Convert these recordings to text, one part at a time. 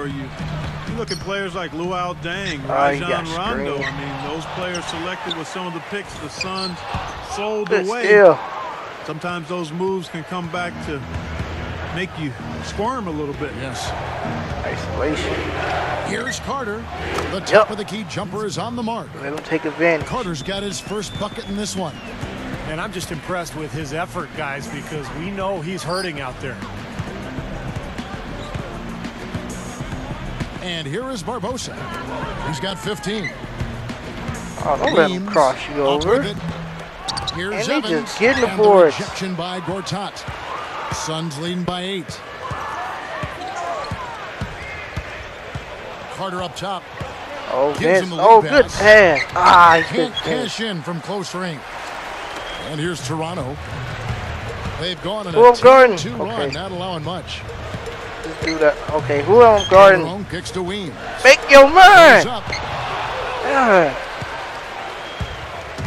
or you look at players like Luol Deng, Rajon Rondo. I mean, those players selected with some of the picks the Suns sold away. Sometimes those moves can come back to make you squirm a little bit. Yes. Isolation. Here's Carter. The top of the key jumper is on the mark. Let him take advantage. Carter's got his first bucket in this one. And I'm just impressed with his effort, guys, because we know he's hurting out there. And here is Barbosa. He's got 15. Oh, don't let him cross you over. Here's and Evans. Just getting the and boards. The rejection by Gortat. Suns leading by 8. Carter up top. Oh, Vince. Oh, good pass. Ah, he can't cash in from close range. And here's Toronto. They've gone in a 2-2 run, not allowing much. Just do that. Okay, who am guarding? Calderon kicks to Weems. Make your mind. Yeah.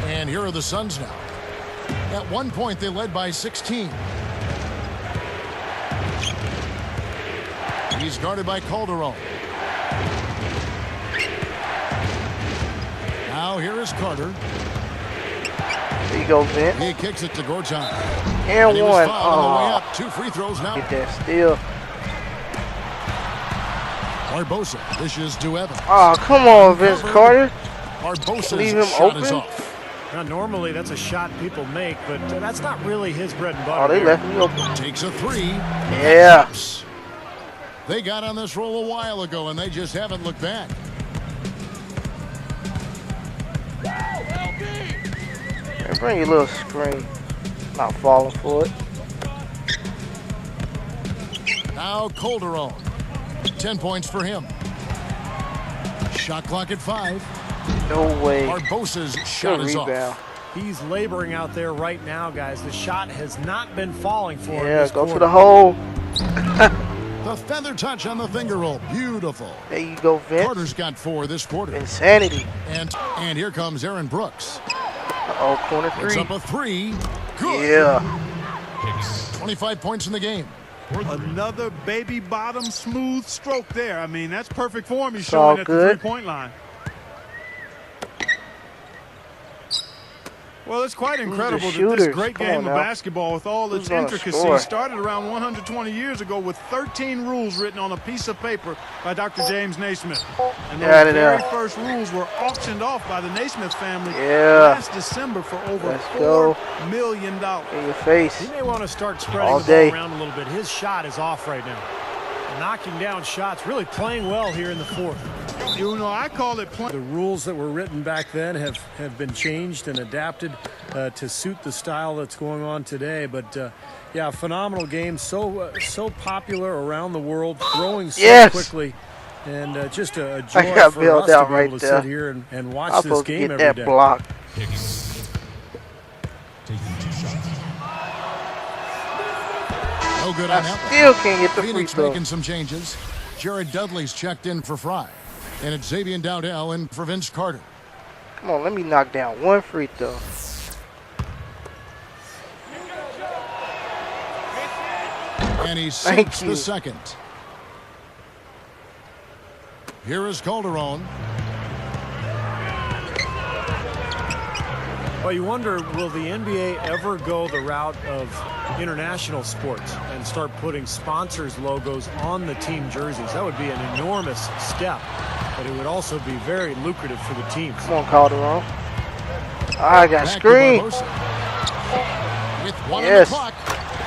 And here are the Suns now. At one point, they led by 16. He's guarded by Calderon. Now here is Carter. There you go, Vince. He kicks it to Gortat. And one. On the way up. 2 free throws now. Get that steal. Barbosa dishes to Evans. Oh, come on, Vince Carter. Barbosa's leave him shot open. Is off. Now, normally that's a shot people make, but that's not really his bread and butter. Oh, they left me open. Takes a 3. Yeah. They got on this roll a while ago, and they just haven't looked back. Hey, bring your little screen. Not falling for it. Now Calderon. 10 points for him. Shot clock at 5. No way. Barbosa's shot is off. He's laboring out there right now, guys. The shot has not been falling for him. Yeah, go to the hole. The feather touch on the finger roll. Beautiful. There you go, Vince. Carter's got 4 this quarter. Insanity. And here comes Aaron Brooks. Uh-oh, corner 3. It's up a 3. Good. Yeah. 25 points in the game. Another baby bottom smooth stroke there. I mean, that's perfect form he's showing at the three-point line. Well, it's quite incredible that this great game of basketball with all its intricacies started around 120 years ago with 13 rules written on a piece of paper by Dr. James Naismith. And those very first rules were auctioned off by the Naismith family last December for over $4 million. In your face. He may want to start spreading the ball around a little bit. His shot is off right now. Knocking down shots, really playing well here in the fourth. You know, I call it the rules that were written back then have been changed and adapted to suit the style that's going on today. But yeah, phenomenal game, so popular around the world, growing so quickly, and just a joy for us to be able to sit here and watch this game every day. Block. No good on that. Still can't get the free throw. Making some changes. Jared Dudley's checked in for Fry. And it's Xavier Dowdell in for Vince Carter. Come on, let me knock down one free throw. And he sinks the second. Here is Calderon. Well, you wonder, will the NBA ever go the route of international sports and start putting sponsors' logos on the team jerseys? That would be an enormous step, but it would also be very lucrative for the teams. Come on, Calderon. I got screen. With 1 on the clock.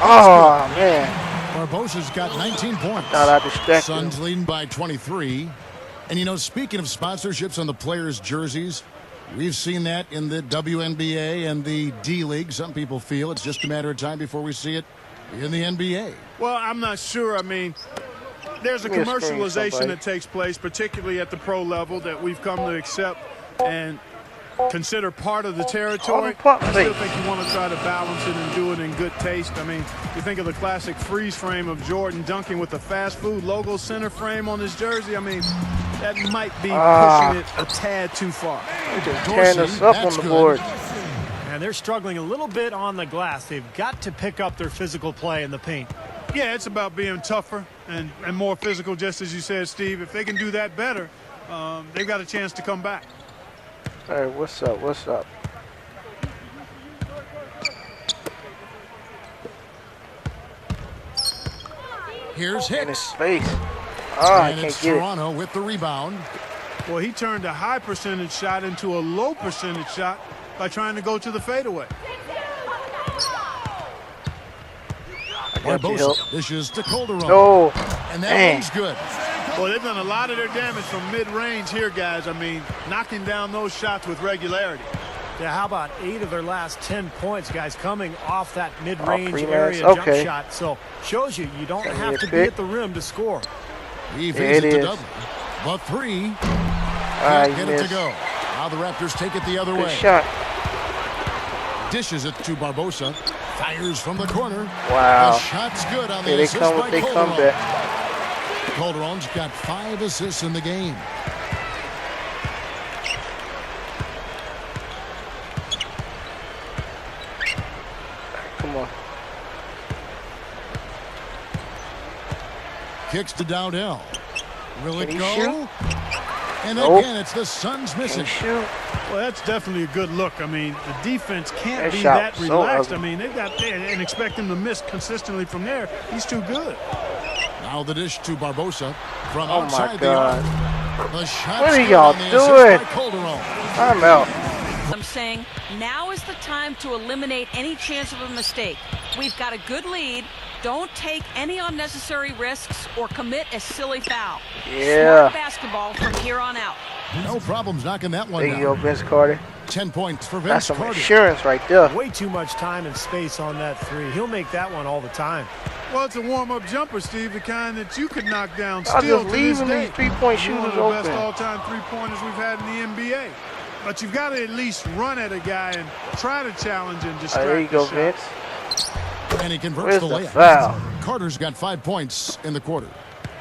Oh, man. Barbosa's got 19 points. Suns leading by 23. And, you know, speaking of sponsorships on the players' jerseys, we've seen that in the WNBA and the D-League. Some people feel it's just a matter of time before we see it in the NBA. Well, I'm not sure. I mean, there's a commercialization that takes place, particularly at the pro level, that we've come to accept and consider part of the territory. I still think you want to try to balance it and do it in good taste. I mean, you think of the classic freeze frame of Jordan dunking with the fast food logo center frame on his jersey. I mean, that might be pushing it a tad too far. Tearing us up on the board. And they're struggling a little bit on the glass. They've got to pick up their physical play in the paint. Yeah, it's about being tougher and more physical, just as you said, Steve. If they can do that better, they've got a chance to come back. Hey, what's up? What's up? Here's In his Hicks. face. Oh, I And can't it's get it. Toronto with the rebound. Well, he turned a high percentage shot into a low percentage shot by trying to go to the fadeaway. Got you, Barbosa help. dishes to Calderon. No. And that Man. one's good. Well, they've done a lot of their damage from mid-range here, guys. I mean, knocking down those shots with regularity. Yeah, how about 8 of their last 10 points, guys, coming off that mid-range free area minutes. jump Okay. shot. So shows you don't Can have he to be pick? at the rim to score. He There feeds it it to is. Dudley. But three. Ah, Can't you get it to missed. go. Now the Raptors take it the other Good way. shot. Dishes it to Barbosa. Fires from the corner. Wow. The shot's good on the Here they assist come by with their Calderon. comeback. Calderon's got 5 assists in the game. Come on. Kicks to Dowdell. Will it Can he go? shoot? And Nope. again, it's the Suns Can missing. he shoot? Well, that's definitely a good look. I mean, the defense can't That be shot that was so relaxed. ugly. I mean, they've got and expect him to miss consistently from there. He's too good. Now the dish to Barbosa from Oh my outside the God. arc. The shot's What are good y'all on the assist doing? by Calderon. I'm out. I'm saying now is the time to eliminate any chance of a mistake. We've got a good lead. Don't take any unnecessary risks or commit a silly foul. Yeah. Smart basketball from here on out. No problems knocking that one There you go, down. Vince Carter. 10 points for That's Vince some Carter. insurance right there. Way too much time and space on that three. He'll make that one all the time. Well, it's a warm-up jumper, Steve, the kind that you could knock down I'm still just to this leaving day. these three-point He's one shooters of the best open. all-time three-pointers we've had in the NBA. But you've got to at least run at a guy and try to challenge and distract There you go, the shot. Vince. And he converts Where's the the layup. foul? Carter's got 5 points in the quarter.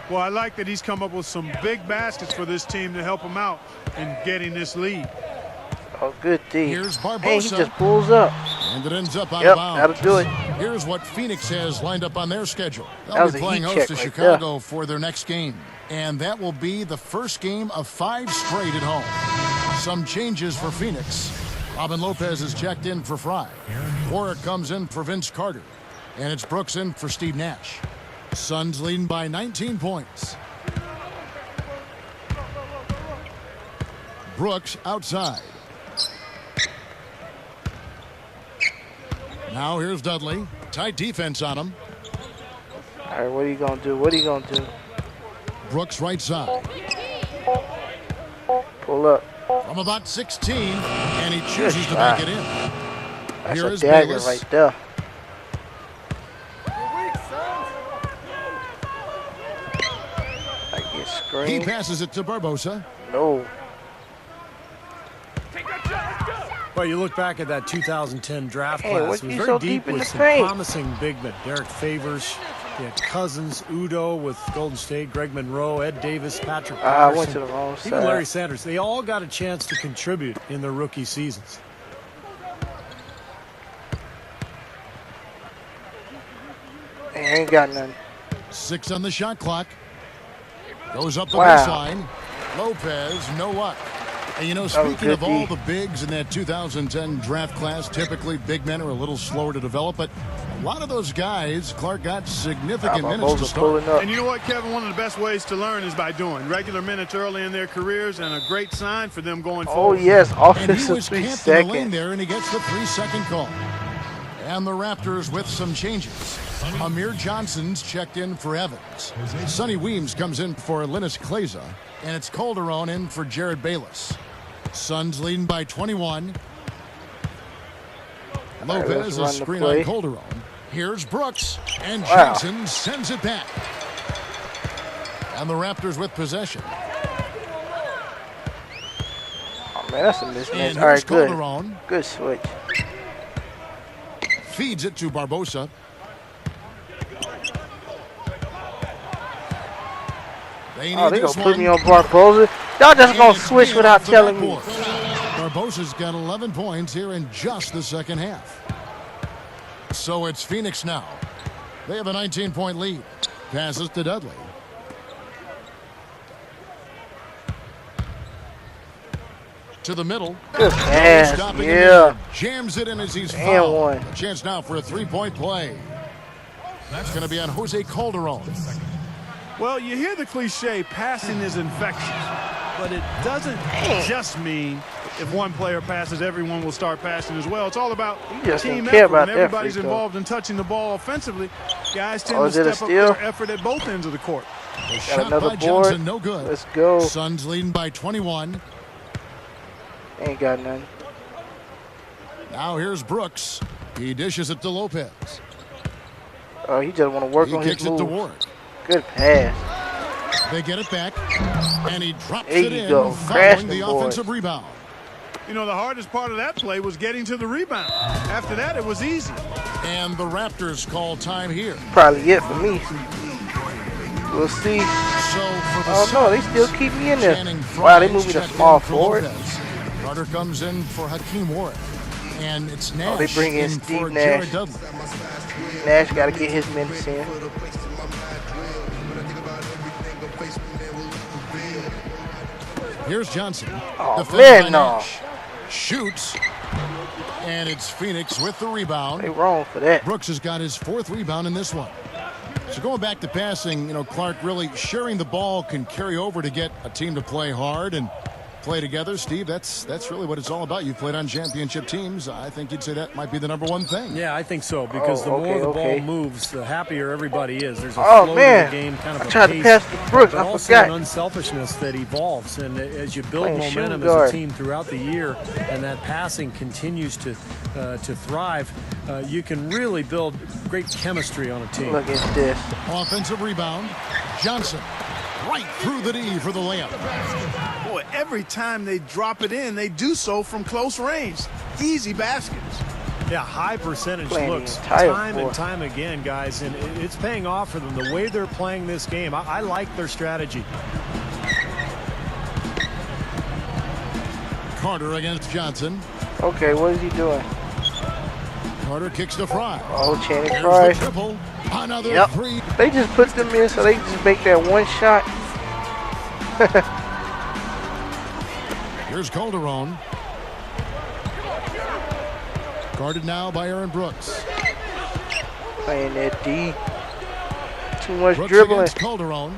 Well, I like that he's come up with some big baskets for this team to help him out in getting this lead. Oh, good D. Here's Hey, he Barbosa. just pulls up. And it ends up out Yep, of bounds. that'll do it. Here's what Phoenix has lined up on their schedule. That They'll was be a playing heat host check to right Chicago for their next game. And that will be the first game of 5 straight at home. Some changes for Phoenix. Robin Lopez is checked in for Fry. Warwick comes in for Vince Carter. And it's Brooks in for Steve Nash. Suns leading by 19 points. Brooks outside. Now here's Dudley. Tight defense on him. All right, what are you going to do? What are you going to do? Brooks right side. Pull up. From about 16, and he chooses to bank it in. That's Here a is dagger Bayless. right there. I get He screened. passes it to Barbosa. No. Well, you look back at that 2010 draft Hey, class. what It was you very so deep deep in with the some paint? promising big men. Derek Favors, you had Cousins, Udo with Golden State, Greg Monroe, Ed Davis, Patrick I Patterson. went to the wrong Even side. Larry Sanders. They all got a chance to contribute in their rookie seasons. Hey, I ain't got nothing. 6 on the shot clock. Goes up the Wow. baseline. Lopez, no luck. And you know, That was speaking of good all D. the bigs in that 2010 draft class, typically big men are a little slower to develop, but a lot of those guys, Clark got significant minutes to Bosa start. pulling up. And you know what, Kevin? One of the best ways to learn is by doing regular minutes early in their careers, and a great sign for them going Oh, forward. yes. And he Offensive was 3 camped in the lane seconds. there, and he gets the 3-second call. And the Raptors with some changes. Amir Johnson's checked in for Evans. Sonny Weems comes in for Linus Kleza. And it's Calderon in for Jared Bayless. Suns leading by 21. right, Lopez let's is run the screen play. on Calderon. Here's Brooks. And Wow. Johnson sends it back. And the Raptors with possession. Oh, man, that's a mismatch. And All here's right, good. Calderon. Good switch. Feeds it to Barbosa. They need Oh, they this gonna put one. me on Barbosa. Y'all just And gonna it's switch in without off the telling me. backboard. Barbosa's got 11 points here in just the second half. So it's Phoenix now. They have a 19-point lead. Passes to Dudley. To the middle. Good pass. Yeah. Jams it in as he's And fouled. one. A chance now for a three-point play. That's going to be on Jose Calderon. Well, you hear the cliche, passing is infectious, but it doesn't just mean if one player passes, everyone will start passing as well. It's all about team effort. When everybody's involved in touching the ball offensively, guys tend to step up their effort at both ends of the court. The shot by Johnson, no good. Let's go. Suns leading by 21. Ain't got none. Now here's Brooks. He dishes it to Lopez. Oh, he just want to work on his move. He kicks it to Ward. Good pass. They get it back, and he drops there it in, following the offensive rebound. You know, the hardest part of that play was getting to the rebound. After that, it was easy. And the Raptors call time here. Probably it for me. We'll see. So for the oh, no, they still keep me in there. Wow, they moved me to small forward. Carter comes in for Hakeem Ward. And it's Nash. Oh, they bring in Steve Nash. Nash got to get his minutes in. Here's Johnson. Oh, man, no. Shoots. And it's Phoenix with the rebound. They wrong for that. Brooks has got his fourth rebound in this one. So going back to passing, you know, Clark, really sharing the ball can carry over to get a team to play hard and play together. Steve, that's really what it's all about. You've played on championship teams. I think you'd say that might be the number one thing. Yeah, I think so, because the more the ball moves, the happier everybody is. There's a flow to the game, kind of I tried to pass to Brooks. but I also forgot. an unselfishness that evolves. And as you build momentum as a team throughout the year, and that passing continues to thrive, you can really build great chemistry on a team. Look at this. Offensive rebound. Johnson right through the D for the layup. Boy, every time they drop it in, they do so from close range. Easy baskets. Yeah, high percentage looks time and time again, guys, and it's paying off for them. The way they're playing this game, I like their strategy. Carter against Johnson. Okay, what is he doing? Carter kicks to Fry. Oh, Channing Fry. The triple. Another three. They just put them in so they just make that one shot. Here's Calderon. Guarded now by Aaron Brooks. Playing that D. Too much Brooks dribbling. Calderon.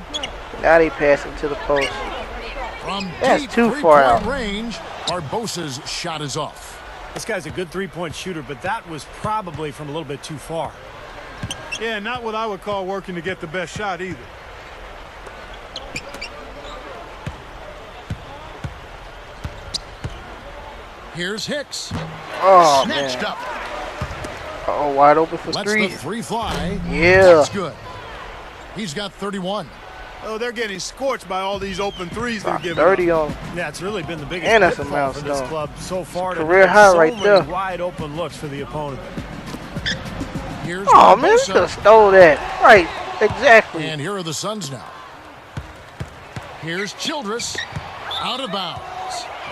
Now they pass him to the post. From That's deep too far out. range, Barbosa's shot is off. This guy's a good three-point shooter, but that was probably from a little bit too far. Yeah, not what I would call working to get the best shot either. Here's Hicks. Oh, Snatched man. up. Oh, wide open for Lets three. the three fly. Yeah. That's good. He's got 31. Oh, they're getting scorched by all these open threes they're giving 30 up. on. Yeah, it's really been the biggest And that's a pitfall for this milestone. club so far. Career high so right many there. wide open looks for the opponent. Here's Oh, man, we Barbosa. could have stole that. Right, exactly. And here are the Suns now. Here's Childress. Out of bounds.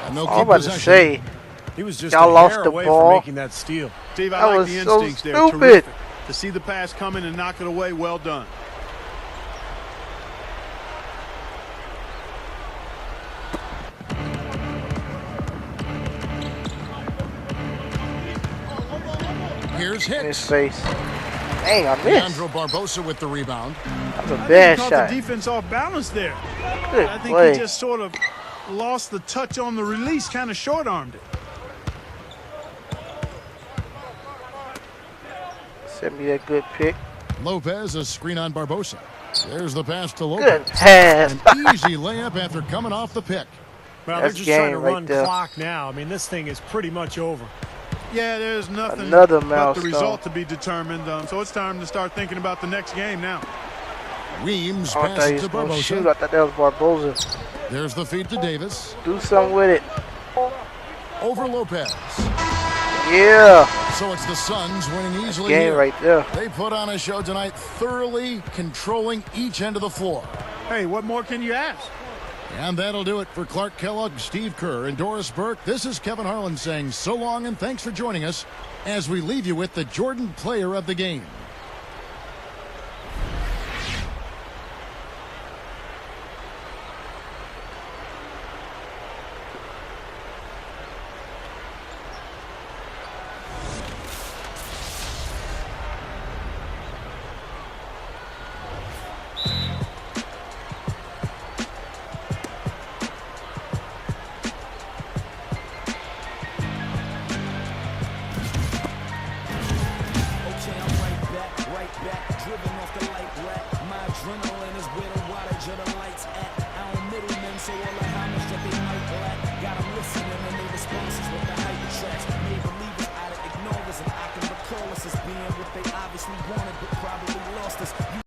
And they'll I'm keep about to possession. say, He was just y'all a lost hair the away ball. from making that steal. Steve, I That like was the so instincts there. stupid. Terrific. To see the pass come in and knock it away, well done. Here's in his Hicks. face. Dang, I missed. Leandro Barbosa with the rebound. That's a bad Caught shot. the defense off balance there. Good I think play. he just sort of lost the touch on the release, kind of short-armed it. Send me that good pick. Lopez, a screen on Barbosa. There's the pass to Good Lopez. pass. An easy layup after coming off the pick. Well, That's they're just trying to game right run there. clock now. I mean, this thing is pretty much over. Yeah, there's nothing Another but the milestone. result to be determined. So it's time to start thinking about the next game now. Weems Oh, I thought he passes was to going to shoot. Barbosa. I thought that was Barbosa. There's the feed to Davis. Do something with it. Over Lopez. Yeah. So it's the Suns winning easily Game here. right there. They put on a show tonight, thoroughly controlling each end of the floor. Hey, what more can you ask? And that'll do it for Clark Kellogg, Steve Kerr, and Doris Burke. This is Kevin Harlan saying so long and thanks for joining us as we leave you with the Jordan Player of the Game. back, driven off the light rack. My adrenaline